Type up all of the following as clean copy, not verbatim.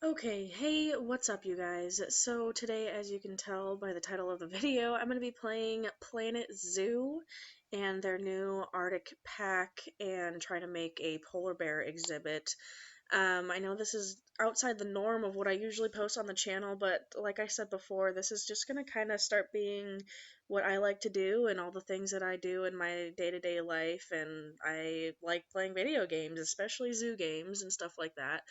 Okay, hey, what's up, you guys? So today, as you can tell by the title of the video, I'm going to be playing Planet Zoo and their new Arctic pack and trying to make a polar bear exhibit. I know this is outside the norm of what I usually post on the channel, but like I said before, this is just going to kind of start being what I like to do and all the things that I do in my day-to-day life, and I like playing video games, especially zoo games and stuff like that.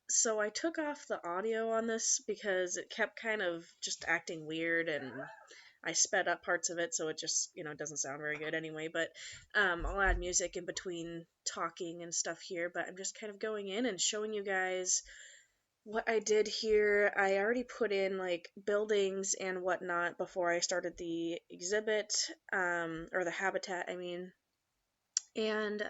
So I took off the audio on this because it kept kind of just acting weird, and I sped up parts of it so it just, doesn't sound very good anyway. But I'll add music in between talking and stuff here, but I'm just kind of going in and showing you guys what I did here. I already put in like buildings and whatnot before I started the exhibit, or the habitat, I mean. And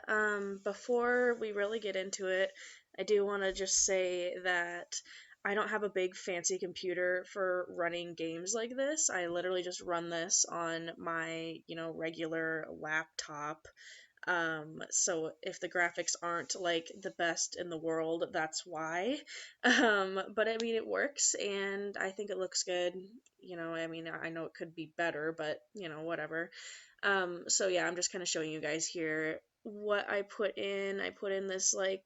before we really get into it, I do want to just say that I don't have a big fancy computer for running games like this. I literally just run this on my, regular laptop. So if the graphics aren't like the best in the world, that's why. But I mean, it works and I think it looks good. I mean, I know it could be better, but whatever. So yeah, I'm just kind of showing you guys here what I put in. I put in this like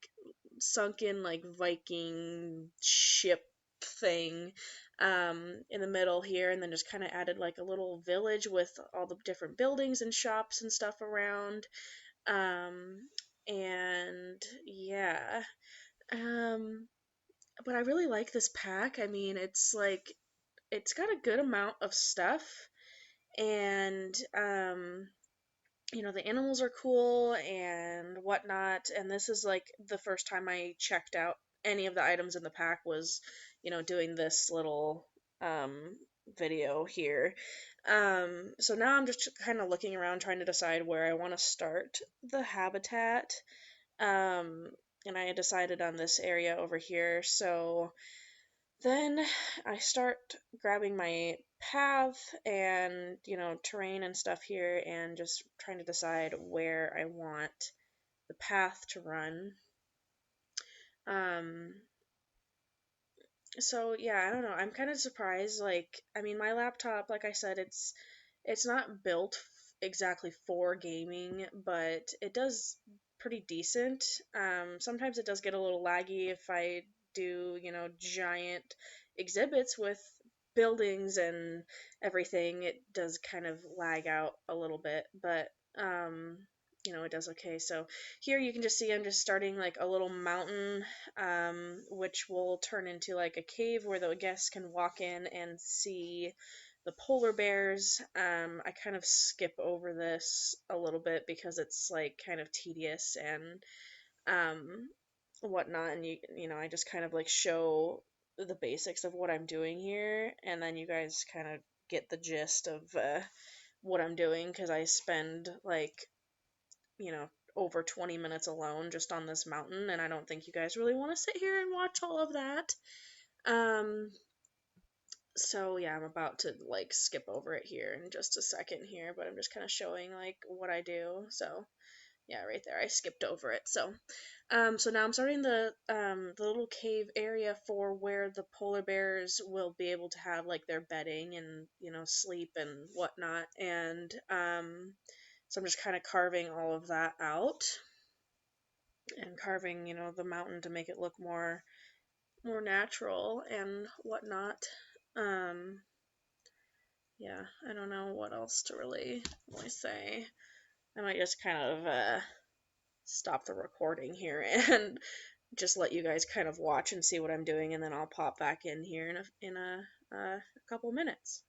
sunken like Viking ship thing in the middle here, and then just kind of added like a little village with all the different buildings and shops and stuff around. Um, and yeah, um, but I really like this pack. I mean, it's like it's got a good amount of stuff, and the animals are cool and whatnot. And this is like the first time I checked out any of the items in the pack was, doing this little video here. So now I'm just kind of looking around trying to decide where I want to start the habitat. Um, and I decided on this area over here. So then I start grabbing my path and, terrain and stuff here and just trying to decide where I want the path to run. Um, so yeah, I don't know. I'm kind of surprised. Like, I mean, my laptop, like I said, it's not built exactly for gaming, but it does pretty decent. Sometimes it does get a little laggy if I do, giant exhibits with buildings and everything. It does kind of lag out a little bit, but it does okay. So here you can just see I'm just starting like a little mountain, which will turn into like a cave where the guests can walk in and see the polar bears. I kind of skip over this a little bit because it's like kind of tedious and um, whatnot, and I just kind of like show the basics of what I'm doing here, and then you guys kind of get the gist of what I'm doing because I spend like over 20 minutes alone just on this mountain, and I don't think you guys really want to sit here and watch all of that. Um, so yeah, I'm about to like skip over it here in just a second here, but I'm just kind of showing like what I do. So yeah, right there, I skipped over it. So now I'm starting the little cave area for where the polar bears will be able to have like their bedding and sleep and whatnot. And so I'm just kind of carving all of that out and carving the mountain to make it look more natural and whatnot. Um, yeah, I don't know what else to really say. I might just kind of stop the recording here and just let you guys kind of watch and see what I'm doing, and then I'll pop back in here in a couple minutes.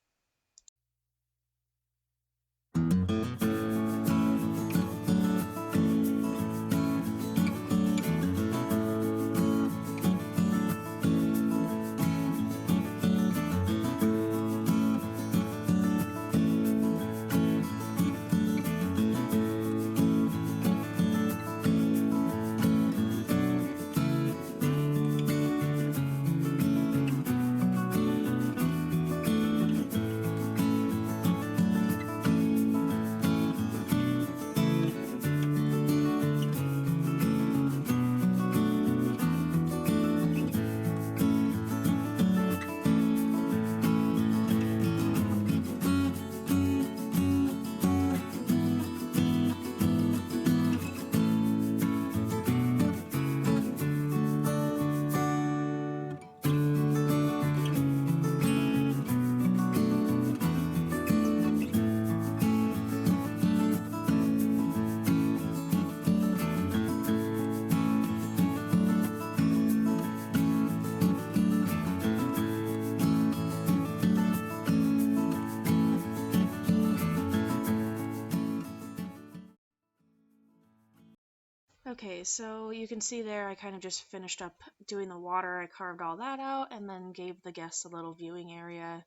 Okay, so you can see there I kind of just finished up doing the water. I carved all that out and then gave the guests a little viewing area.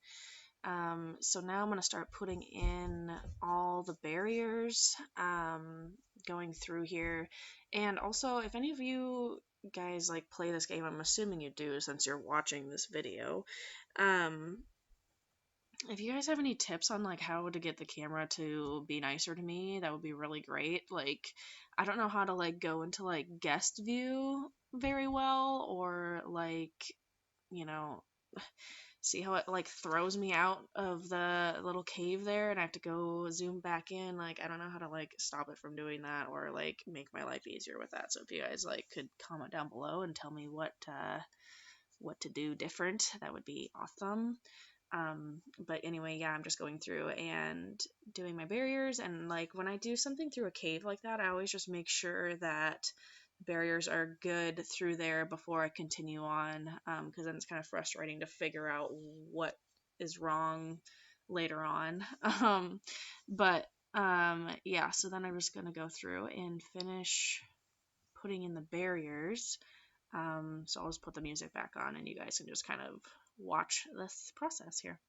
So now I'm going to start putting in all the barriers, going through here. And also, if any of you guys like play this game, I'm assuming you do since you're watching this video. Um, if you guys have any tips on like how to get the camera to be nicer to me, that would be really great. Like, I don't know how to like go into like guest view very well, or like, you know, see how it like throws me out of the little cave there and I have to go zoom back in. Like, I don't know how to like stop it from doing that or like make my life easier with that. So if you guys like could comment down below and tell me what to do different, that would be awesome. But anyway, yeah, I'm just going through and doing my barriers, and like when I do something through a cave like that, I always just make sure that barriers are good through there before I continue on, because then it's kind of frustrating to figure out what is wrong later on. But yeah, so then I'm just gonna go through and finish putting in the barriers. So I'll just put the music back on and you guys can just kind of watch this process here.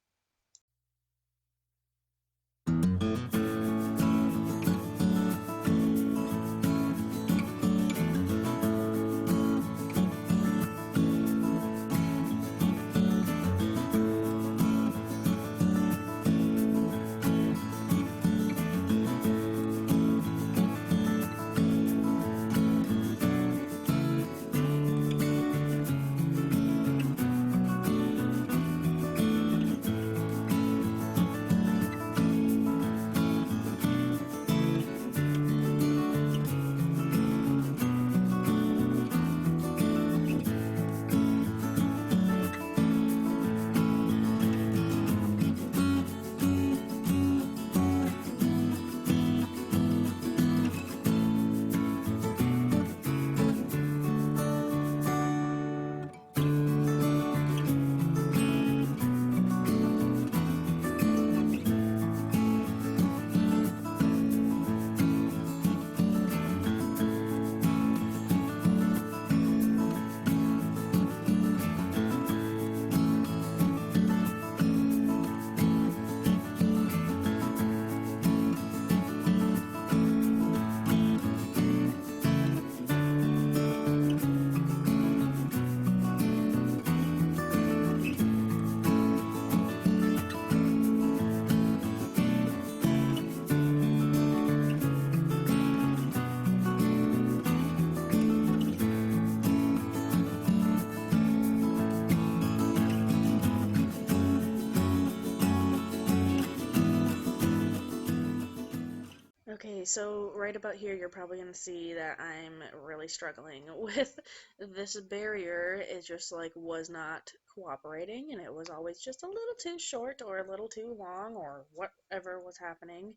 Okay, so right about here, you're probably going to see that I'm really struggling with this barrier. It just like was not cooperating, and it was always just a little too short or a little too long or whatever was happening.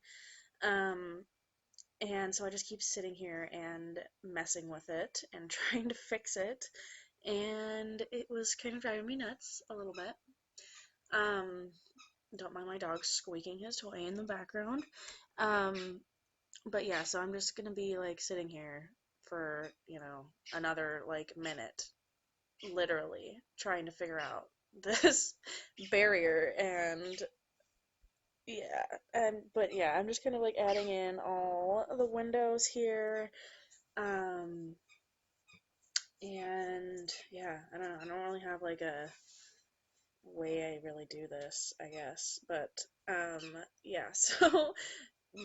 Um, and so I just keep sitting here and messing with it and trying to fix it, and it was kind of driving me nuts a little bit. Um, don't mind my dog squeaking his toy in the background. Um, but yeah, so I'm just gonna be like sitting here for, another like minute, literally, trying to figure out this barrier. And yeah, but yeah, I'm just kind of like adding in all the windows here. Um, and yeah, I don't know, I don't really have like a way I really do this, I guess. But yeah, so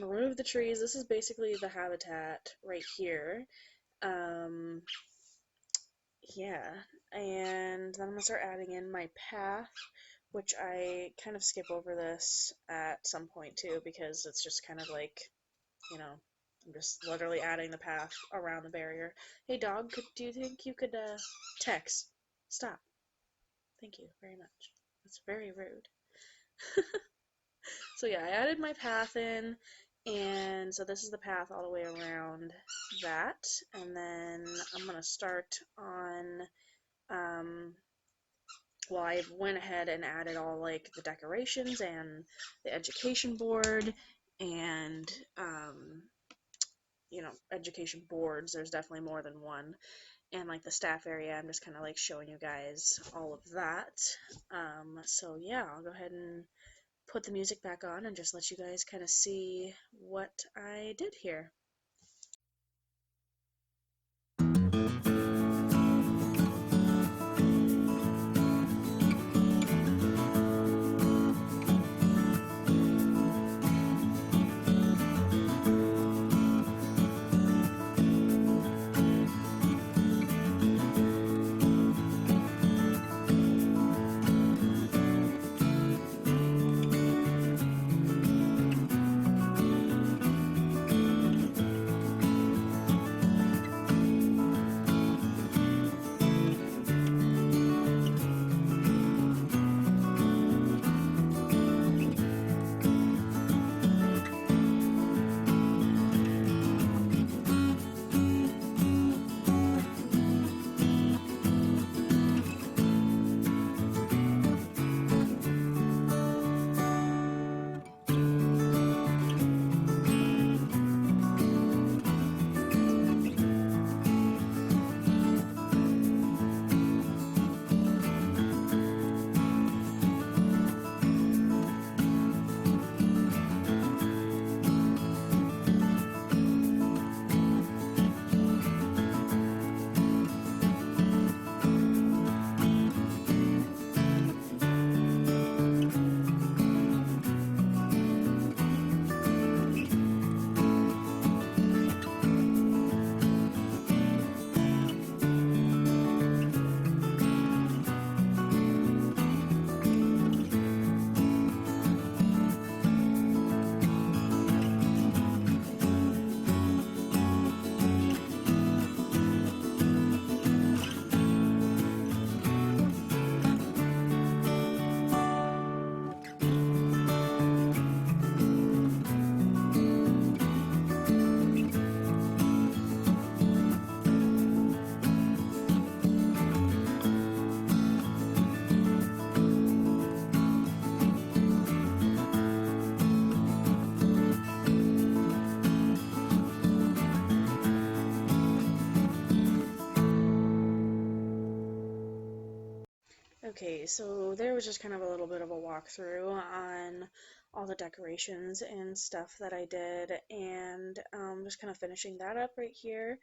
remove the trees. This is basically the habitat right here. Um, yeah, and then I'm gonna start adding in my path, which I kind of skip over this at some point too, because it's just kind of like, I'm just literally adding the path around the barrier. Hey dog, do you think you could text? Stop. Thank you very much. That's very rude. So yeah, I added my path in, and so this is the path all the way around that, and then I'm gonna start on, well, I went ahead and added all like the decorations and the education board and education boards. There's definitely more than one. And like the staff area, I'm just kind of like showing you guys all of that. So yeah, I'll go ahead and put the music back on and just let you guys kind of see what I did here. Okay, so there was just kind of a little bit of a walkthrough on all the decorations and stuff that I did, and just kind of finishing that up right here.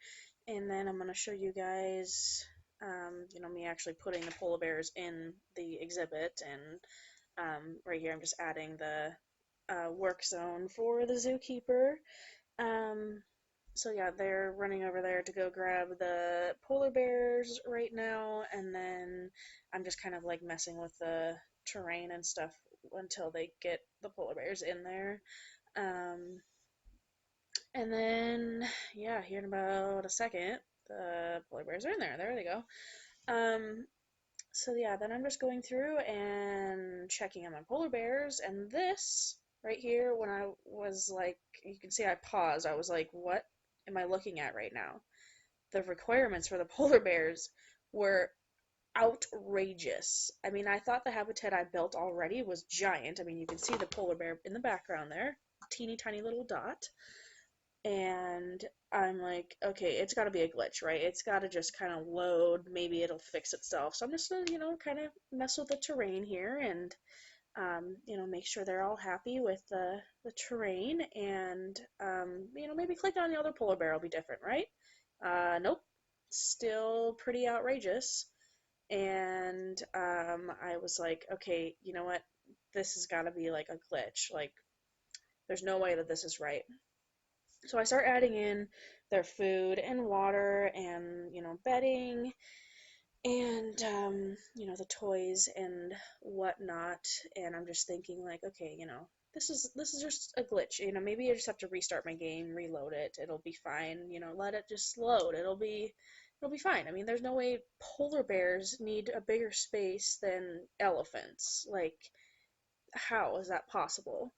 And then I'm going to show you guys, me actually putting the polar bears in the exhibit. And right here I'm just adding the work zone for the zookeeper. Um, so yeah, they're running over there to go grab the polar bears right now, and then I'm just kind of like messing with the terrain and stuff until they get the polar bears in there. Um, and then, yeah, here in about a second, the polar bears are in there. There they go. Um, so yeah, then I'm just going through and checking on my polar bears, and this right here, when I was like, you can see I paused, I was like, what am I looking at right now? The requirements for the polar bears were outrageous. I mean, I thought the habitat I built already was giant. I mean, you can see the polar bear in the background there, teeny tiny little dot. And I'm like, okay, it's got to be a glitch, right? It's got to just kind of load. Maybe it'll fix itself. So I'm just gonna, kind of mess with the terrain here and, make sure they're all happy with the terrain. And, maybe clicking on the other polar bear will be different, right? Nope. Still pretty outrageous. And I was like, okay, you know what? This has got to be like a glitch. Like, there's no way that this is right. So I start adding in their food and water and, bedding and, the toys and whatnot. And I'm just thinking like, okay, this is just a glitch. Maybe I just have to restart my game, reload it. It'll be fine. Let it just load. It'll be fine. I mean, there's no way polar bears need a bigger space than elephants. Like, how is that possible?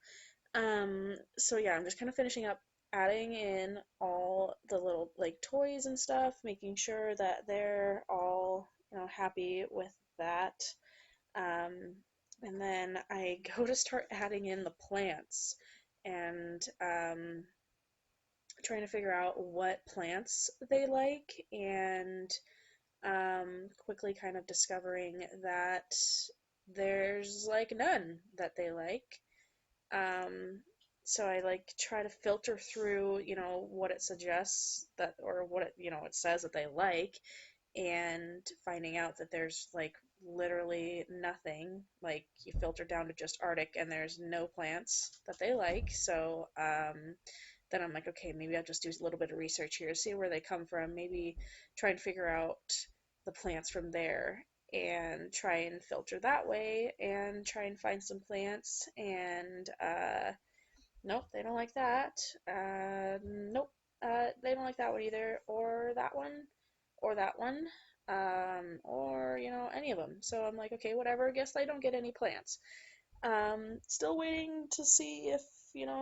So yeah, I'm just kind of finishing up adding in all the little like toys and stuff, making sure that they're all, happy with that. Um, and then I go to start adding in the plants, and trying to figure out what plants they like, and quickly kind of discovering that there's like none that they like. Um, so I like try to filter through, what it suggests that, or what it says that they like, and finding out that there's like literally nothing. Like you filter down to just Arctic and there's no plants that they like. So then I'm like, okay, maybe I'll just do a little bit of research here, see where they come from, maybe try and figure out the plants from there and try and filter that way and try and find some plants. And nope, they don't like that. Nope, they don't like that one either, or that one, or that one, or any of them. So I'm like, okay, whatever. Guess I don't get any plants. Still waiting to see if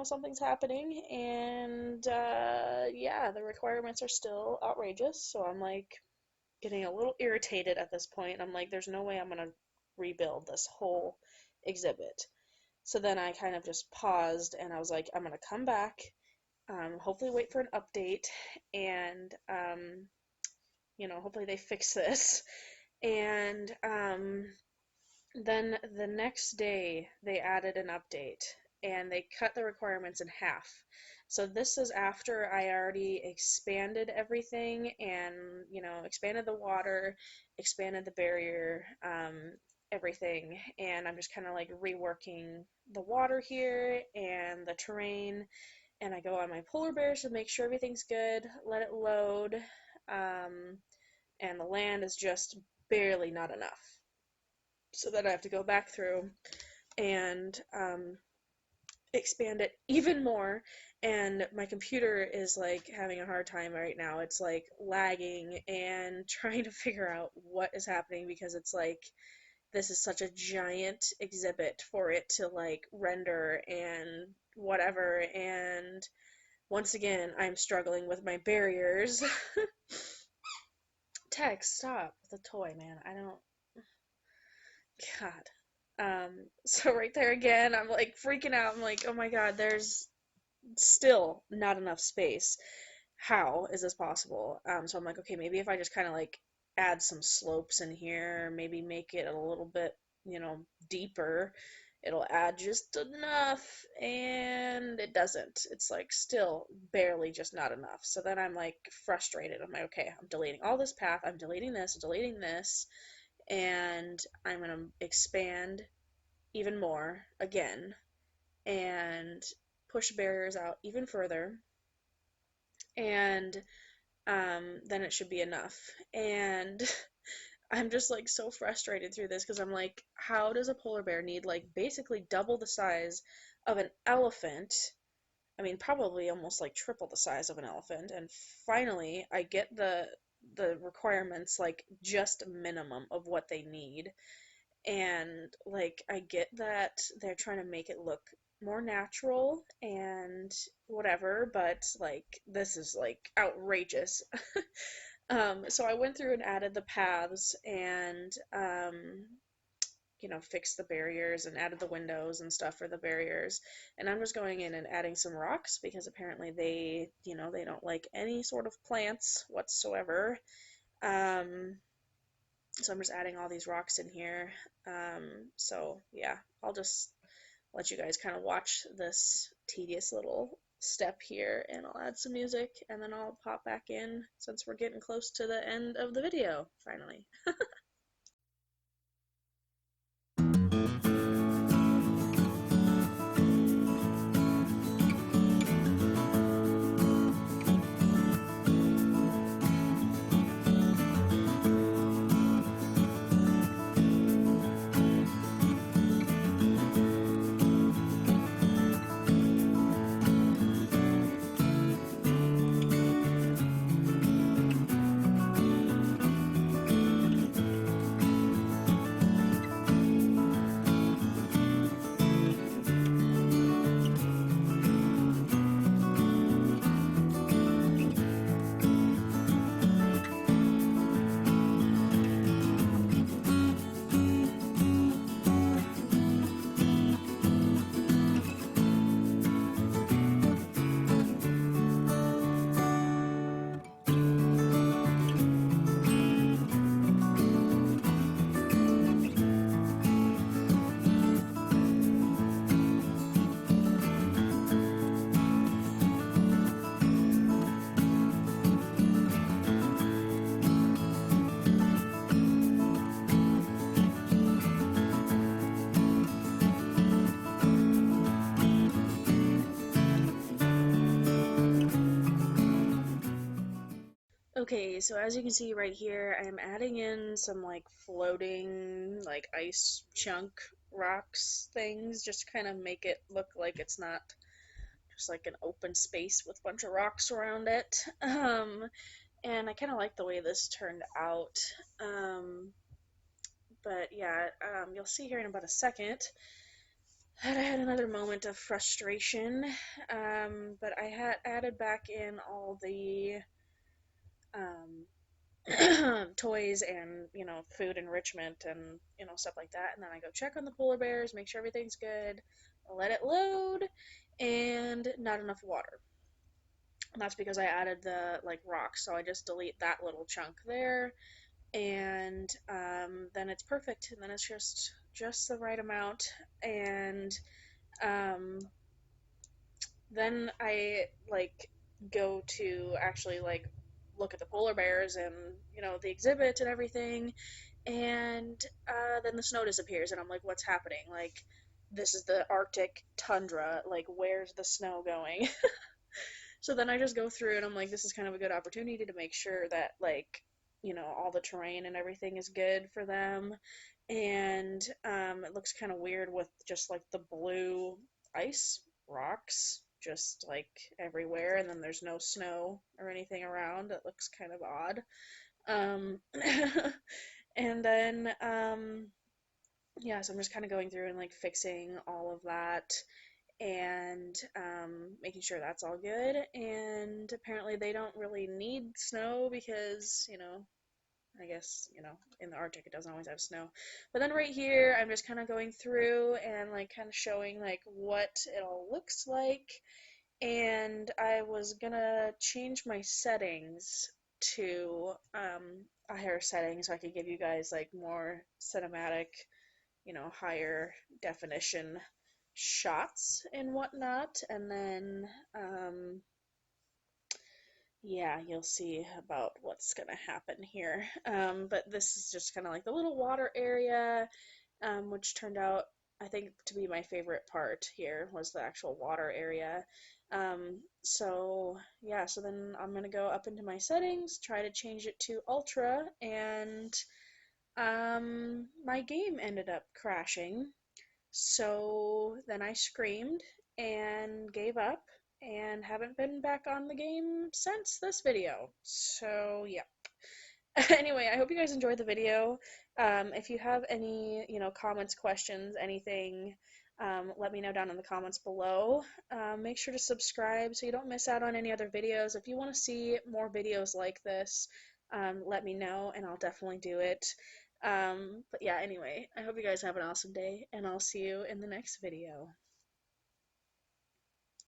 something's happening, and yeah, the requirements are still outrageous. So I'm like getting a little irritated at this point. I'm like, there's no way I'm gonna rebuild this whole exhibit. So then I kind of just paused and I was like, I'm gonna come back, hopefully wait for an update, and hopefully they fix this. And then the next day they added an update and they cut the requirements in half. So this is after I already expanded everything and, expanded the water, expanded the barrier, everything. And I'm just kind of like reworking the water here and the terrain. And I go on my polar bears to make sure everything's good, let it load, and the land is just barely not enough. So then I have to go back through and expand it even more, and my computer is like having a hard time right now. It's like lagging and trying to figure out what is happening, because it's like this is such a giant exhibit for it to like render and whatever. And once again, I'm struggling with my barriers. Tex, stop with the toy, man. I don't. God. So right there again, I'm like freaking out. I'm like, oh my God, there's still not enough space. How is this possible? So I'm like, okay, maybe if I just kind of like add some slopes in here, maybe make it a little bit, deeper, it'll add just enough, and it doesn't. It's like still barely just not enough. So then I'm like frustrated. I'm like, okay, I'm deleting all this path, I'm deleting this, and I'm gonna expand even more again and push barriers out even further, and then it should be enough. And I'm just like so frustrated through this, because I'm like, how does a polar bear need like basically double the size of an elephant? I mean, probably almost like triple the size of an elephant. And finally, I get the requirements like just minimum of what they need. And like I get that they're trying to make it look more natural and whatever, but like this is like outrageous. So I went through and added the paths and fixed the barriers and added the windows and stuff for the barriers. And I'm just going in and adding some rocks, because apparently they don't like any sort of plants whatsoever. So I'm just adding all these rocks in here. So yeah, I'll just let you guys kind of watch this tedious little step here, and I'll add some music, and then I'll pop back in since we're getting close to the end of the video, finally. Okay, so as you can see right here, I'm adding in some like floating like ice chunk rocks things just to kind of make it look like it's not just like an open space with a bunch of rocks around it. And I kind of like the way this turned out. But yeah, you'll see here in about a second that I had another moment of frustration. But I had added back in all the toys and food enrichment and stuff like that, and then I go check on the polar bears, make sure everything's good, let it load, and not enough water. And that's because I added the like rocks, so I just delete that little chunk there, and then it's perfect, and then it's just the right amount. And um, then I like go to actually like look at the polar bears and the exhibit and everything, and then the snow disappears, and I'm like, what's happening? Like, this is the Arctic tundra, like where's the snow going? So then I just go through and I'm like, this is kind of a good opportunity to make sure that like all the terrain and everything is good for them. And it looks kind of weird with just like the blue ice rocks just like everywhere, and then there's no snow or anything around. It looks kind of odd. Um, and then yeah, so I'm just kind of going through and like fixing all of that, and making sure that's all good. And apparently they don't really need snow because I guess, in the Arctic it doesn't always have snow. But then right here, I'm just kind of going through and like kind of showing like what it all looks like. And I was gonna change my settings to a higher setting so I could give you guys like more cinematic, higher definition shots and whatnot. And then yeah, you'll see about what's gonna happen here. But this is just kind of like the little water area, which turned out, I think, to be my favorite part here was the actual water area. So yeah, so then I'm gonna go up into my settings, try to change it to ultra, and my game ended up crashing. So then I screamed and gave up and haven't been back on the game since this video. So yeah. Anyway, I hope you guys enjoyed the video. If you have any, comments, questions, anything, let me know down in the comments below. Make sure to subscribe so you don't miss out on any other videos. If you want to see more videos like this, let me know and I'll definitely do it. But yeah, anyway, I hope you guys have an awesome day, and I'll see you in the next video.